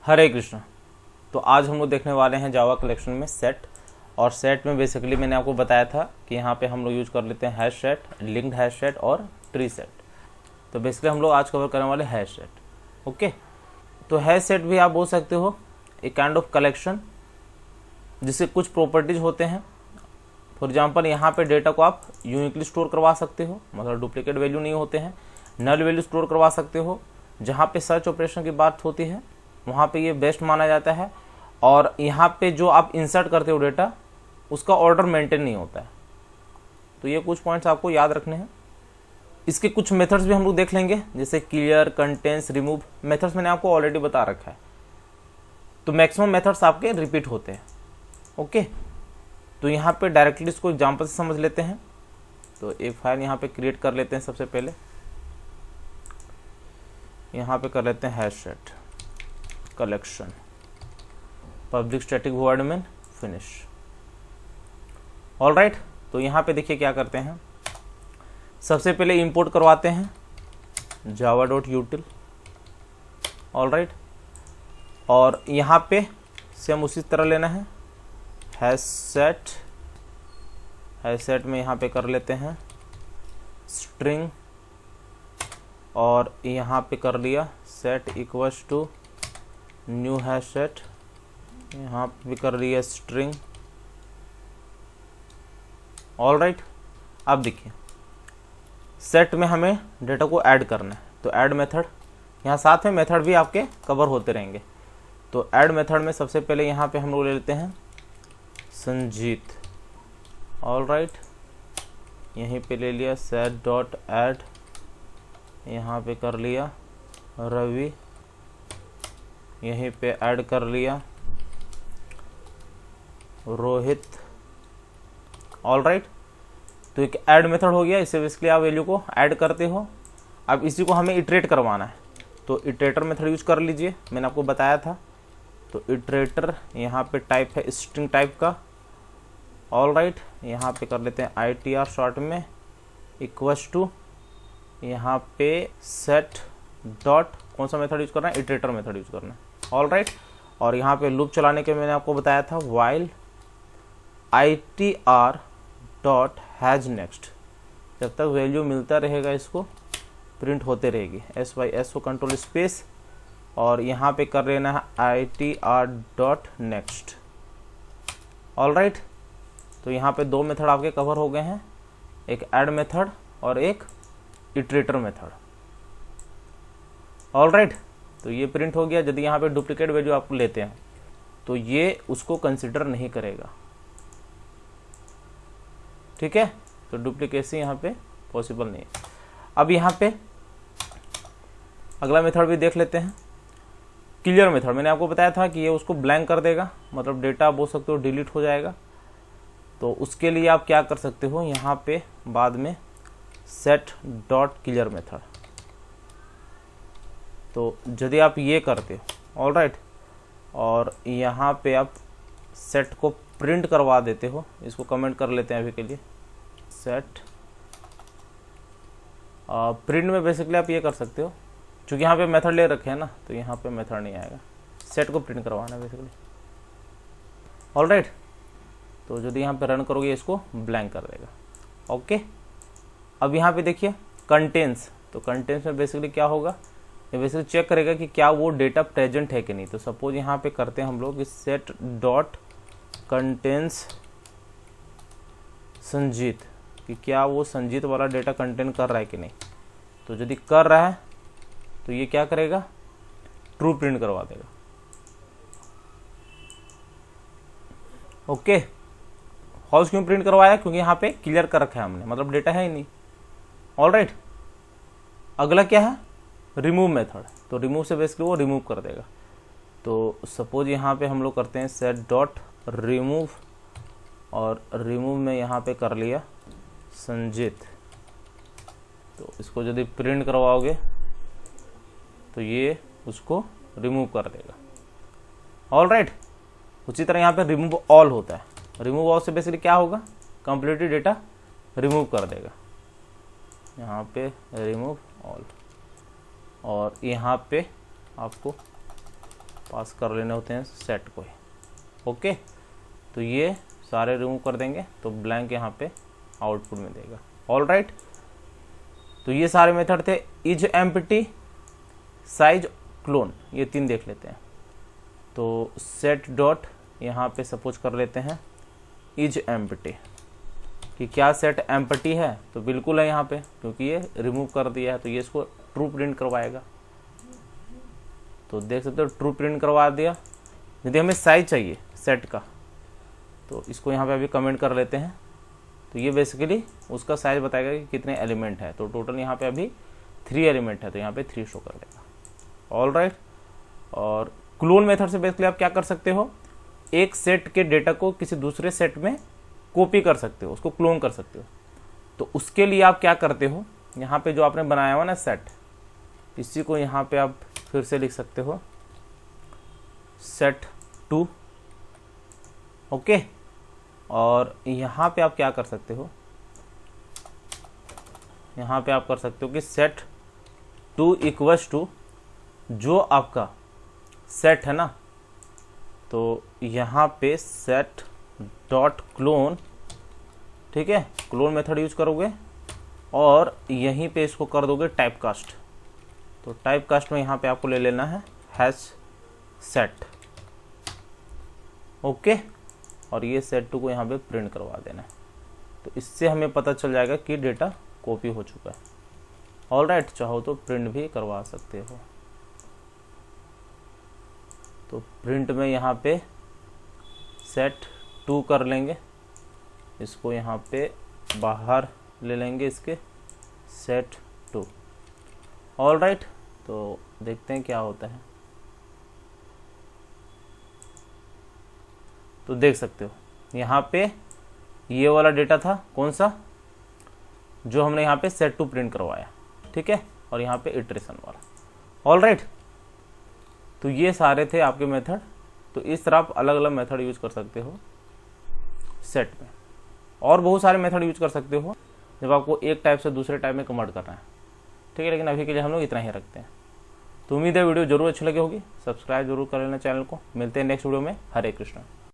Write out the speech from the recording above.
हरे कृष्ण। तो आज हम लोग देखने वाले हैं जावा कलेक्शन में सेट। और सेट में बेसिकली मैंने आपको बताया था कि यहाँ पे हम लोग यूज कर लेते हैं hash set, linked hash set और ट्री सेट। तो बेसिकली हम लोग आज कवर करने वाले हैश सेट। ओके, तो हैश सेट भी आप बोल सकते हो एक काइंड ऑफ कलेक्शन जिससे कुछ प्रॉपर्टीज होते हैं। फॉर एग्जाम्पल यहाँ पे डेटा को आप यूनिकली स्टोर करवा सकते हो, मतलब डुप्लीकेट वैल्यू नहीं होते हैं। नल वैल्यू स्टोर करवा सकते हो। जहाँ पे सर्च ऑपरेशन की बात होती है वहाँ पे ये बेस्ट माना जाता है। और यहाँ पे जो आप इंसर्ट करते हो डेटा, उसका ऑर्डर मेंटेन नहीं होता है। तो ये कुछ पॉइंट्स आपको याद रखने हैं। इसके कुछ मेथड्स भी हम लोग देख लेंगे, जैसे क्लियर, कंटेंट्स, रिमूव। मेथड्स मैंने आपको ऑलरेडी बता रखा है, तो मैक्सिमम मेथड्स आपके रिपीट होते हैं। ओके, तो यहाँ पे डायरेक्टली इसको एग्जाम्पल से समझ लेते हैं। तो एक फाइल यहाँ पे क्रिएट कर लेते हैं। सबसे पहले यहाँ पे कर लेते हैं hash set collection, public static void main finish. All right, तो यहाँ पे देखिए क्या करते हैं। सबसे पहले इंपोर्ट करवाते हैं java.util। ऑल राइट, और यहाँ पे सेम उसी तरह लेना है हैश सेट में यहाँ पे कर लेते हैं स्ट्रिंग, और यहाँ पे कर लिया set equals to new hash set, यहाँ पे कर लिया स्ट्रिंग। ऑल राइट, अब देखिए सेट में हमें डेटा को ऐड करना है, तो ऐड मेथड, यहाँ साथ में मेथड भी आपके कवर होते रहेंगे। तो ऐड मेथड में सबसे पहले यहाँ पे हम लोग ले लेते हैं संजीत। ऑल राइट, यहीं पे ले लिया सेट डॉट ऐड, यहाँ पे कर लिया रवि, यहीं पे ऐड कर लिया रोहित। ऑल राइट, तो एक ऐड मेथड हो गया। इससे बेसिकली आप वैल्यू को ऐड करते हो। अब इसी को हमें इटरेट करवाना है, तो इटरेटर मेथड यूज कर लीजिए, मैंने आपको बताया था। तो इटरेटर यहाँ पे टाइप है स्ट्रिंग टाइप का। ऑल राइट, यहाँ पे कर लेते हैं ITR शॉर्ट में इक्वल्स टू, यहाँ पे सेट डॉट कौन सा मेथड यूज करना है, इटरेटर मेथड यूज करना है। ऑल राइट, और यहाँ पे लूप चलाने के मैंने आपको बताया था while ITR dot has next. जब तक वैल्यू मिलता रहेगा इसको प्रिंट होते रहेगी। S को कंट्रोल स्पेस, और यहाँ पे कर लेना है ITR dot next. All right, तो यहाँ पे दो मेथड आपके कवर हो गए हैं, एक ऐड मेथड और एक इटरेटर मेथड। ऑल राइट, तो ये प्रिंट हो गया। यदि यहाँ पे डुप्लीकेट वैल्यू आपको लेते हैं तो ये उसको कंसिडर नहीं करेगा, ठीक है। तो डुप्लीकेसी यहाँ पे पॉसिबल नहीं है। अब यहाँ पे अगला मेथड भी देख लेते हैं, क्लियर मेथड। मैंने आपको बताया था कि ये उसको ब्लैंक कर देगा, मतलब डेटा बोल सकते हो डिलीट हो जाएगा। तो उसके लिए आप क्या कर सकते हो, यहाँ पे बाद में सेट डॉट क्लियर मेथड। तो यदि आप ये करते हो, ऑल राइट, और यहाँ पे आप सेट को प्रिंट करवा देते हो, इसको कमेंट कर लेते हैं अभी के लिए। सेट प्रिंट में बेसिकली आप ये कर सकते हो, क्योंकि यहाँ पे मेथड ले रखे हैं ना, तो यहाँ पे मेथड नहीं आएगा। सेट को प्रिंट करवाना है बेसिकली। ऑल राइट, तो यदि यहाँ पे रन करोगे इसको ब्लैंक कर देगा। ओके, अब यहाँ पे देखिए कंटेंट्स। तो कंटेंट्स में बेसिकली क्या होगा, ये बेसिकली चेक करेगा कि क्या वो डेटा प्रेजेंट है कि नहीं। तो सपोज यहाँ पे करते हैं हम लोग सेट डॉट कंटेंट्स संजीत, कि क्या वो संजीत वाला डेटा कंटेन कर रहा है कि नहीं। तो यदि कर रहा है तो ये क्या करेगा, ट्रू प्रिंट करवा देगा। ओके, फॉल्स क्यों प्रिंट करवाया, क्योंकि यहाँ पे क्लियर कर रखा है हमने, मतलब डेटा है ही नहीं। ऑल राइट, अगला क्या है, रिमूव मेथड। तो रिमूव से बेसिकली वो रिमूव कर देगा। तो सपोज यहाँ पे हम लोग करते हैं सेट डॉट रिमूव, और रिमूव में यहाँ पे कर लिया संजीत। तो इसको यदि प्रिंट करवाओगे तो ये उसको रिमूव कर देगा। ऑल राइट, उसी तरह यहाँ पे रिमूव ऑल होता है। रिमूव ऑल से बेसिकली क्या होगा, कंप्लीटली डेटा रिमूव कर देगा। यहाँ पे रिमूव ऑल, और यहाँ पे आपको पास कर लेने होते हैं सेट को ही। ओके, तो ये सारे रिमूव कर देंगे तो ब्लैंक यहाँ पे आउटपुट में देगा। ऑल राइट, तो ये सारे मेथड थे इज एम्प्टी, साइज, क्लोन, ये 3 देख लेते हैं। तो सेट डॉट यहाँ पे सपोज कर लेते हैं इज एम्प्टी, कि क्या सेट एम्प्टी है, तो बिल्कुल है यहाँ पे, क्योंकि ये रिमूव कर दिया है तो ये इसको ट्रू प्रिंट करवाएगा। तो देख सकते हो ट्रू प्रिंट करवा दिया। यदि हमें साइज चाहिए सेट का तो इसको यहाँ पे अभी कमेंट कर लेते हैं। तो ये बेसिकली उसका साइज बताएगा कि कितने एलिमेंट है। तो टोटल यहाँ पे अभी 3 एलिमेंट है, तो यहाँ पे 3 शो कर देगा। ऑल राइट, और क्लोन मेथड से बेसिकली आप क्या कर सकते हो, एक सेट के डेटा को किसी दूसरे सेट में कॉपी कर सकते हो, उसको क्लोन कर सकते हो। तो उसके लिए आप क्या करते हो, यहाँ पे जो आपने बनाया हुआ ना सेट, इसी को यहाँ पे आप फिर से लिख सकते हो set2। ओके, और यहाँ पे आप क्या कर सकते हो, यहाँ पे आप कर सकते हो कि set2 इक्वल्स टू जो आपका सेट है ना, तो यहाँ पे सेट डॉट क्लोन, ठीक है, क्लोन मेथड यूज करोगे और यहीं पे इसको कर दोगे टाइप कास्ट। तो टाइप कास्ट में यहाँ पे आपको ले लेना है हैश सेट। ओके, और ये set2 को यहाँ पे प्रिंट करवा देना है। तो इससे हमें पता चल जाएगा कि डेटा कॉपी हो चुका है। ऑल राइट, चाहो तो प्रिंट भी करवा सकते हो। तो प्रिंट में यहाँ पे set2 कर लेंगे, इसको यहाँ पे बाहर ले लेंगे इसके set2। ऑल राइट, तो देखते हैं क्या होता है। तो देख सकते हो यहाँ पे ये वाला डेटा था, कौन सा, जो हमने यहाँ पे set2 प्रिंट करवाया, ठीक है, और यहाँ पे इटरेशन वाला। ऑल राइट, तो ये सारे थे आपके मेथड। तो इस तरह आप अलग अलग मेथड यूज कर सकते हो सेट में, और बहुत सारे मेथड यूज कर सकते हो जब आपको एक टाइप से दूसरे टाइप में कन्वर्ट करना है, ठीक है। लेकिन अभी के लिए हम लोग इतना ही रखते हैं। तो उम्मीद है वीडियो जरूर अच्छी लगी होगी, सब्सक्राइब जरूर कर लेना चैनल को। मिलते हैं नेक्स्ट वीडियो में। हरे कृष्णा।